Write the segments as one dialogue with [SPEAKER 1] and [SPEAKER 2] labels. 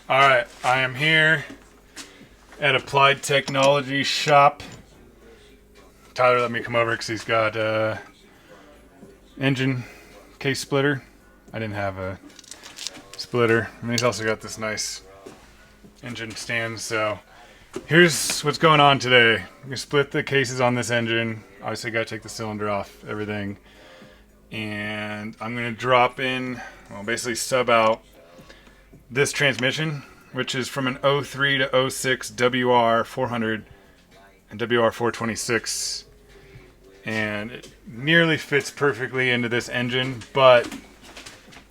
[SPEAKER 1] Alright, I am here at Applied Technology Shop. Tyler let me come over because he's got engine case splitter. I didn't have a splitter. And he's also got this nice engine stand. So here's what's going on today. We split the cases on this engine. Obviously got to take the cylinder off, everything. And I'm going to drop in, well, basically sub out this transmission, which is from an 03 to 06 WR400 and WR426, and it nearly fits perfectly into this engine, but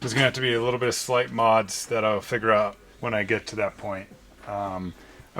[SPEAKER 1] there's gonna have to be a little bit of slight mods that I'll figure out when I get to that point. I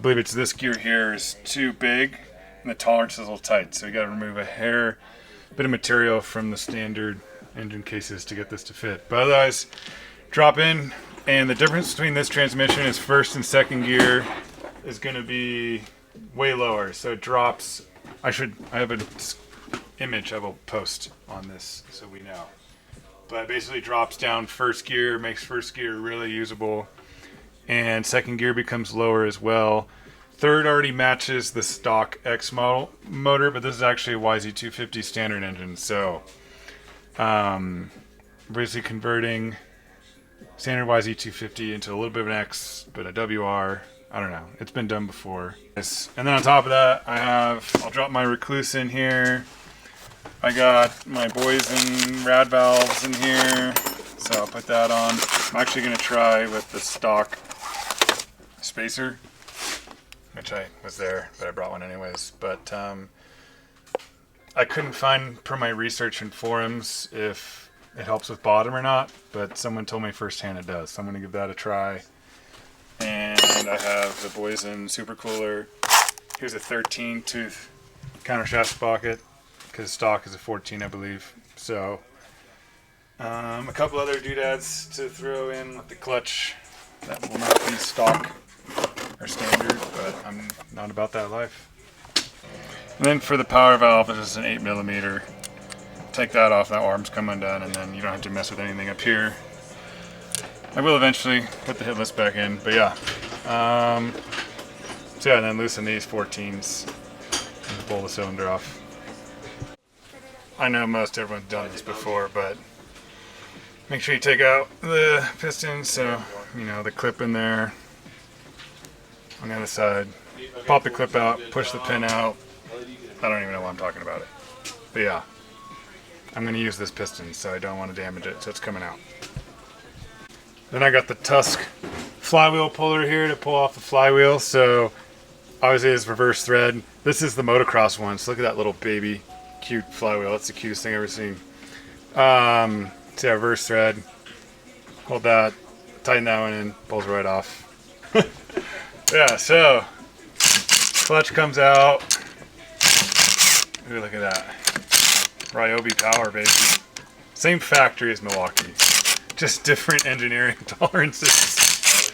[SPEAKER 1] believe it's this gear here is too big and the tolerance is a little tight, so you got to remove a bit of material from the standard engine cases to get this to fit. But otherwise, drop in. And the difference between this transmission is first and second gear is going to be way lower. So it drops. I have an image I will post on this so we know. But it basically drops down first gear, makes first gear really usable. And second gear becomes lower as well. Third already matches the stock X model motor, but this is actually a YZ250 standard engine. So basically converting standard YZ250 into a little bit of an X, but a WR. I don't know. It's been done before. And then on top of that, I'll drop my Recluse in here. I got my Boysen rad valves in here, so I'll put that on. I'm actually going to try with the stock spacer, which I was there, but I brought one anyways. But I couldn't find, per my research in forums, if it helps with bottom or not, but someone told me firsthand it does, so I'm going to give that a try. And I have the Boysen super cooler. Here's a 13 tooth countershaft sprocket, because stock is a 14, I believe. So a couple other doodads to throw in with the clutch that will not be stock or standard, but I'm not about that life. And then for the power valve, this is an 8mm. Take that off, that arm's come undone, and then you don't have to mess with anything up here. I will eventually put the hitless back in, but yeah. So yeah, and then loosen these 14s and pull the cylinder off. I know most everyone's done this before, but make sure you take out the piston, so you know the clip in there on the other side. Pop the clip out, push the pin out. I don't even know why I'm talking about it, but yeah. I'm going to use this piston, so I don't want to damage it, so it's coming out. Then I got the Tusk flywheel puller here to pull off the flywheel, so obviously it's reverse thread. This is the motocross one, so look at that little baby cute flywheel. That's the cutest thing I've ever seen. So yeah, reverse thread. Hold that, tighten that one in, pulls right off. Yeah, so clutch comes out. Ooh, look at that. Ryobi power, baby. Same factory as Milwaukee, just different engineering tolerances.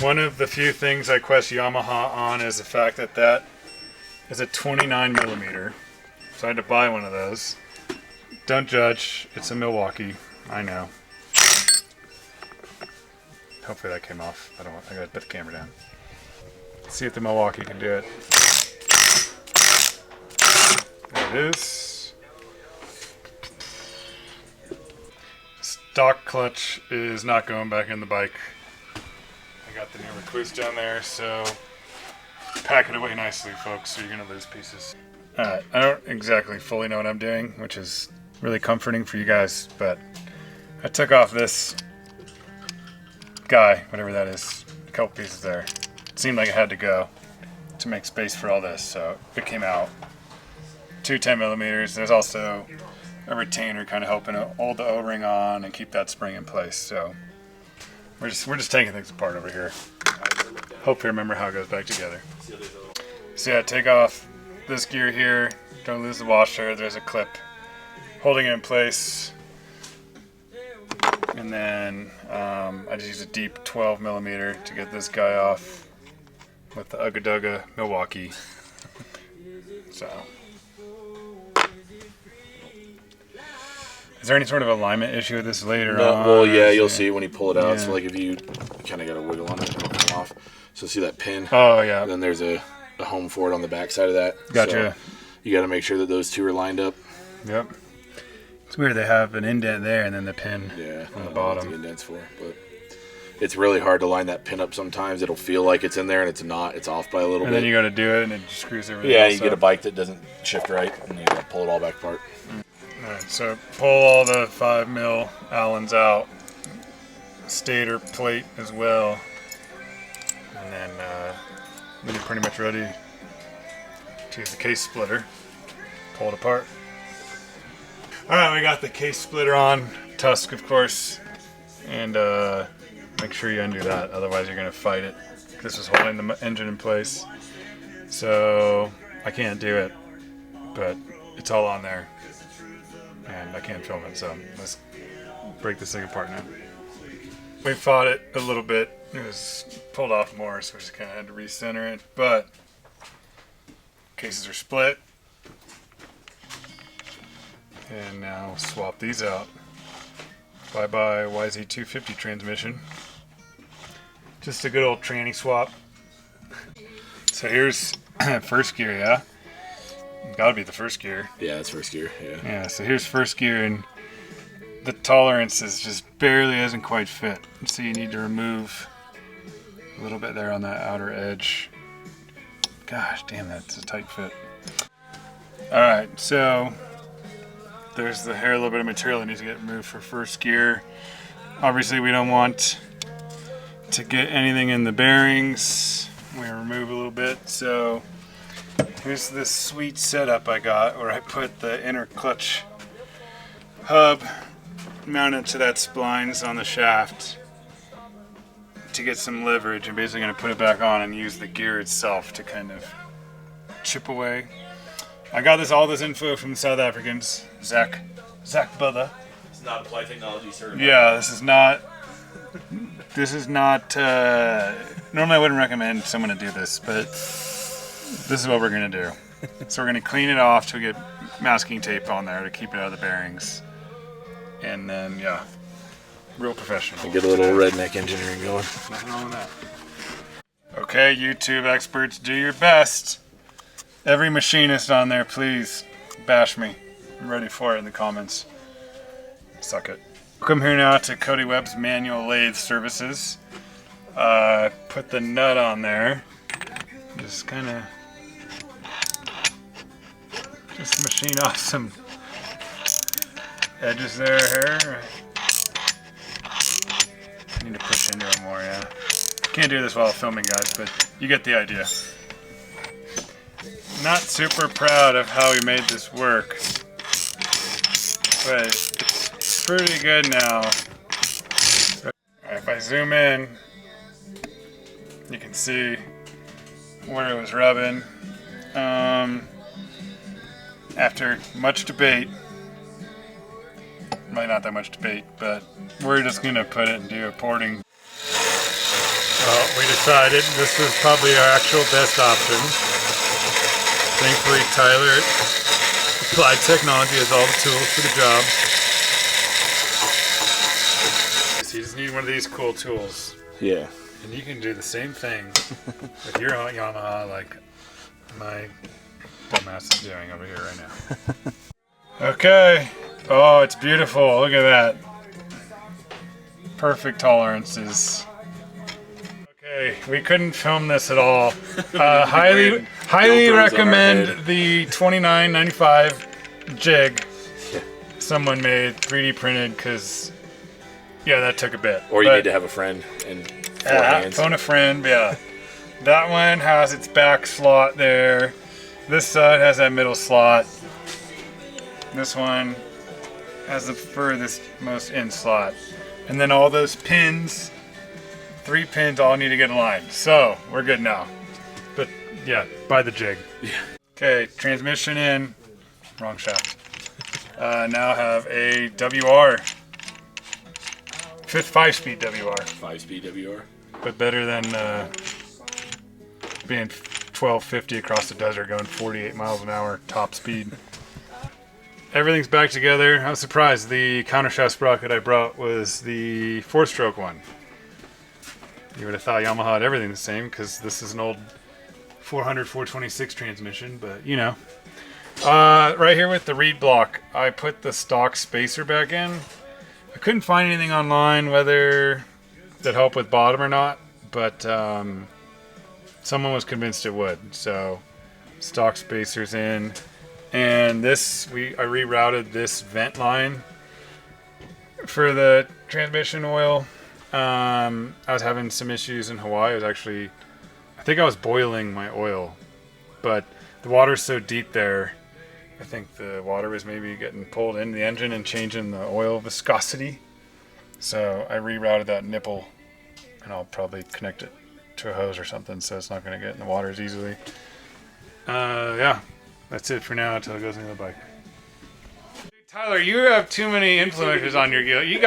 [SPEAKER 1] One of the few things I question Yamaha on is the fact that that is a 29mm. So I had to buy one of those. Don't judge, it's a Milwaukee, I know. Hopefully that came off. I gotta put the camera down. Let's see if the Milwaukee can do it. There it is. Stock clutch is not going back in the bike. I got the new Recluse down there, so pack it away nicely, folks, or you're gonna lose pieces. Alright, I don't exactly fully know what I'm doing, which is really comforting for you guys, but I took off this guy, whatever that is, a couple pieces there. It seemed like it had to go to make space for all this, so it came out. Two 10mm. There's also a retainer kind of helping hold the O-ring on and keep that spring in place. So we're just taking things apart over here. Hope you remember how it goes back together. So yeah, take off this gear here. Don't lose the washer. There's a clip holding it in place. And then I just use a deep 12mm to get this guy off with the Ugga Dugga Milwaukee. So. Is there any sort of alignment issue with this later on?
[SPEAKER 2] Well, yeah, you'll see when you pull it out.
[SPEAKER 1] Yeah.
[SPEAKER 2] So like if you kind of got to wiggle on it, it'll come off. So see that pin?
[SPEAKER 1] Oh, yeah.
[SPEAKER 2] And then there's a home for it on the back side of that.
[SPEAKER 1] Gotcha.
[SPEAKER 2] So you got to make sure that those two are lined up.
[SPEAKER 1] Yep. It's weird they have an indent there and then the pin on the bottom.
[SPEAKER 2] The indents for, but it's really hard to line that pin up sometimes. It'll feel like it's in there and it's not. It's off by a little bit.
[SPEAKER 1] And then you got to do it and it just screws everything
[SPEAKER 2] Yeah,
[SPEAKER 1] else
[SPEAKER 2] you get
[SPEAKER 1] up.
[SPEAKER 2] a bike that doesn't shift right and you got to pull it all back apart.
[SPEAKER 1] Alright, so pull all the 5mm Allens out. Stator plate as well. And then you're pretty much ready to use the case splitter. Pull it apart. Alright, we got the case splitter on. Tusk, of course. And make sure you undo that, otherwise you're going to fight it. This is holding the engine in place. So I can't do it, but it's all on there. And I can't film it, so let's break this thing apart now. We fought it a little bit. It was pulled off more, so we just kind of had to recenter it. But cases are split. And now we'll swap these out. Bye-bye YZ250 transmission. Just a good old tranny swap. So here's first gear, yeah? Gotta be the first gear.
[SPEAKER 2] Yeah, that's first gear, yeah.
[SPEAKER 1] Yeah, so here's first gear, and the tolerance is just barely doesn't quite fit. So you need to remove a little bit there on that outer edge. Gosh, damn, that's a tight fit. Alright, so there's the hair, a little bit of material that needs to get removed for first gear. Obviously we don't want to get anything in the bearings. We remove a little bit, so here's this sweet setup I got where I put the inner clutch hub mounted to that splines on the shaft to get some leverage. I'm basically going to put it back on and use the gear itself to kind of chip away. I got all this info from the South Africans, Zach Butler.
[SPEAKER 2] It's not Applied Technology certified.
[SPEAKER 1] Yeah, this is not, normally I wouldn't recommend someone to do this, but this is what we're going to do. So we're going to clean it off to get masking tape on there to keep it out of the bearings. And then, yeah, real professional.
[SPEAKER 2] Get a little redneck engineering going.
[SPEAKER 1] Nothing wrong with that. Okay, YouTube experts, do your best. Every machinist on there, please bash me. I'm ready for it in the comments. Suck it. Welcome here now to Cody Webb's manual lathe services. Put the nut on there. Just kind of machine off some edges there. Here. I need to push into it more, yeah. Can't do this while filming, guys, but you get the idea. Not super proud of how we made this work, but it's pretty good now. If I zoom in, you can see where it was rubbing. After much debate, really not that much debate, but we're just going to put it and do a porting. Well, we decided this was probably our actual best option. Thankfully, Tyler at Applied Technology has all the tools for the job. So you just need one of these cool tools.
[SPEAKER 2] Yeah.
[SPEAKER 1] And you can do the same thing with your Yamaha like my dumbass is doing over here right now. Okay. Oh, it's beautiful. Look at that. Perfect tolerances. Okay, we couldn't film this at all. Highly recommend the $29.95 jig someone made 3D printed, because yeah, that took a bit.
[SPEAKER 2] Or you need to have a friend and four hands.
[SPEAKER 1] Phone a friend, yeah. That one has its back slot there. This side has that middle slot. This one has the furthest most in slot. And then all those pins, 3 pins, all need to get aligned. So we're good now. But yeah, buy the jig.
[SPEAKER 2] Yeah.
[SPEAKER 1] Okay, transmission in. Wrong shaft. Now have a WR. 5-speed WR.
[SPEAKER 2] 5-speed WR.
[SPEAKER 1] But better than being 1250 across the desert going 48 miles an hour top speed. everything's back together. I was surprised. The countershaft sprocket I brought was the 4-stroke one. You would have thought Yamaha had everything the same because this is an old 400 426 transmission, but you know. Right here with the reed block, I put the stock spacer back in. I couldn't find anything online whether that helped with bottom or not, but someone was convinced it would. So stock spacers in, and this I rerouted this vent line for the transmission oil. I was having some issues in Hawaii. I think I was boiling my oil, but the water's so deep there, I think the water was maybe getting pulled into the engine and changing the oil viscosity. So I rerouted that nipple, and I'll probably connect it to a hose or something so it's not going to get in the water as easily. Yeah, that's it for now until it goes into the bike. Tyler, you have too many influencers on your gear. You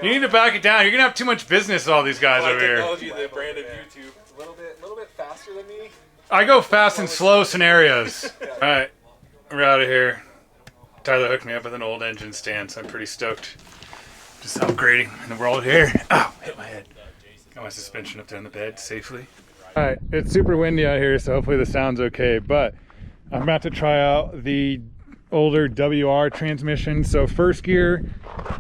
[SPEAKER 1] need to back it down. You're going to have too much business with all these guys over here.
[SPEAKER 3] Technology, the brand of YouTube. A little bit faster than me.
[SPEAKER 1] I go fast in slow scenarios. Alright, we're out of here. Tyler hooked me up with an old engine stand, so I'm pretty stoked. Just upgrading in the world here. Oh, hit my head. Got my suspension up there on the bed safely. Alright, it's super windy out here, so hopefully the sound's okay, but I'm about to try out the older WR transmission. So first gear,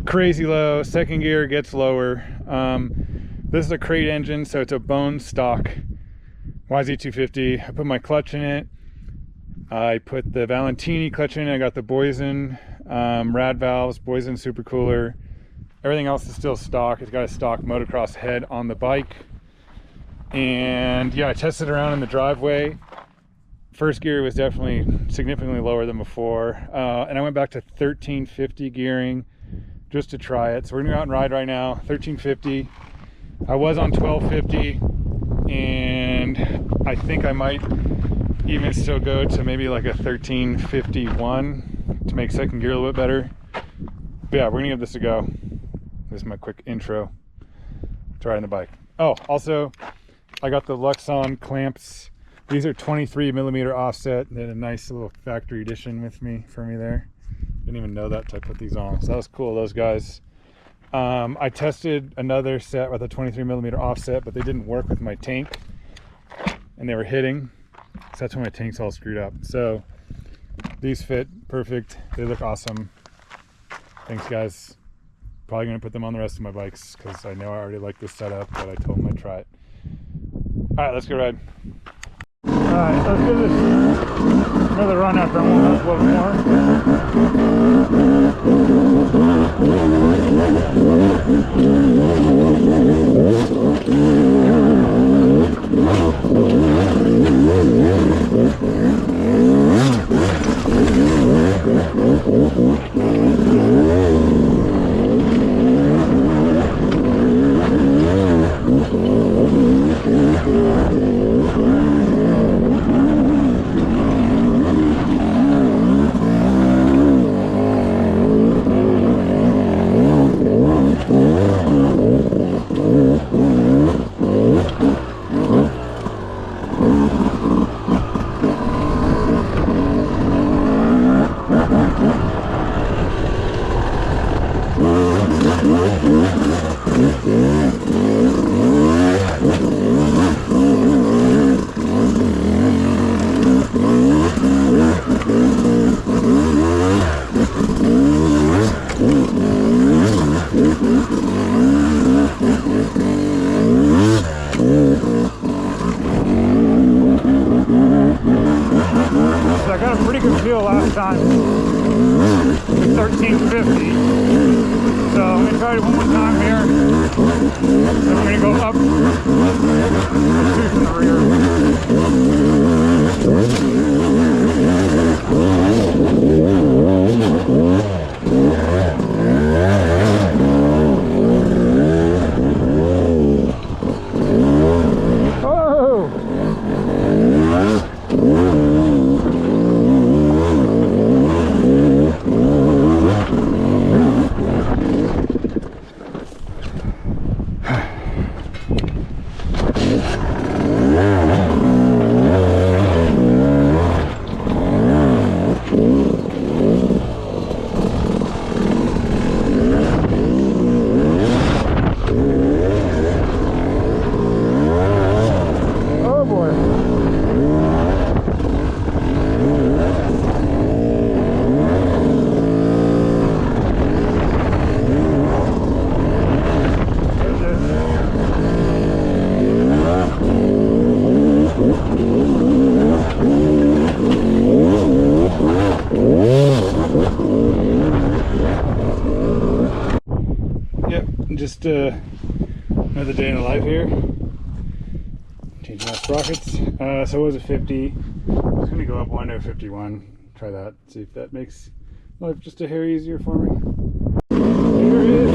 [SPEAKER 1] crazy low. Second gear gets lower. This is a crate engine, so it's a bone stock YZ250. I put my clutch in it. I put the Valentini clutch in it. I got the Boysen rad valves, Boysen supercooler. Everything else is still stock. It's got a stock motocross head on the bike. And yeah, I tested around in the driveway. First gear was definitely significantly lower than before. And I went back to 1350 gearing just to try it. So we're gonna go out and ride right now, 1350. I was on 1250, and I think I might even still go to maybe like a 1351 to make second gear a little bit better. But yeah, we're gonna give this a go. This is my quick intro to riding the bike. Oh, also, I got the Luxon clamps. These are 23 millimeter offset. They had a nice little factory edition for me there. Didn't even know that till I put these on. So that was cool, those guys. I tested another set with a 23 millimeter offset, but they didn't work with my tank, and they were hitting. So that's when my tank's all screwed up. So these fit perfect. They look awesome. Thanks, guys. Probably gonna put them on the rest of my bikes because I know I already like this setup, but I told them I'd try it. All right, let's go ride. Alright, let's give this another run after I'm warming up a little more. So I got a pretty good feel last time, 1350. So I'm going to try it one more time here. Then we're going to go up two from the rear. just another day in the life here. Changing my sprockets. So it was a 50. I was going to go up one to a 51. Try that. See if that makes life just a hair easier for me. Here it is.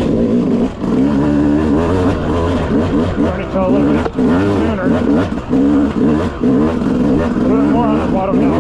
[SPEAKER 1] Starting to tell a little bit sooner. A little bit more on the bottom now.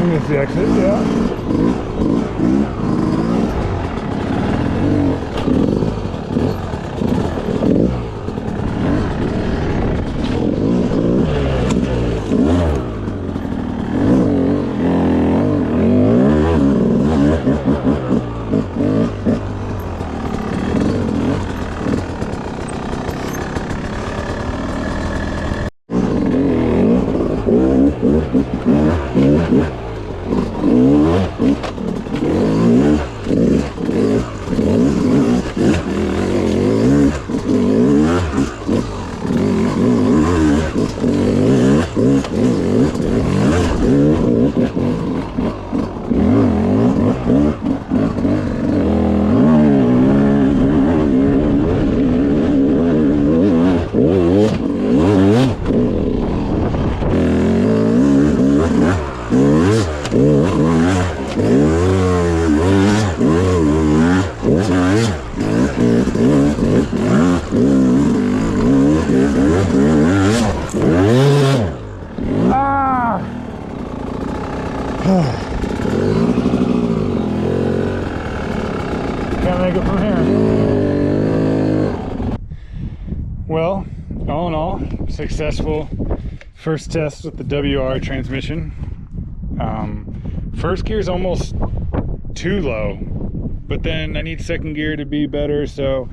[SPEAKER 1] think it's the exit, yeah. Can't make it from here. Well, all in all, successful first test with the WR transmission. First gear is almost too low, but then I need second gear to be better, so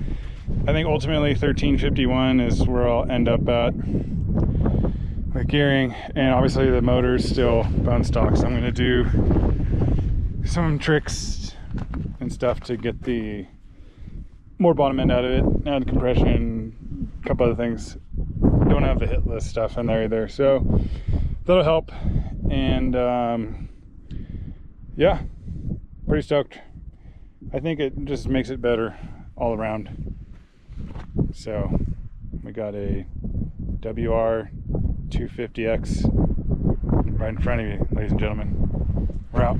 [SPEAKER 1] I think ultimately 1351 is where I'll end up at with gearing, and obviously the motor's still bone stock, so I'm going to do some tricks and stuff to get the more bottom end out of it, add compression, a couple other things. Don't have the hitless stuff in there either, so that'll help. And yeah, pretty stoked. I think it just makes it better all around. So we got a WR400 250X right in front of you, ladies and gentlemen. We're out.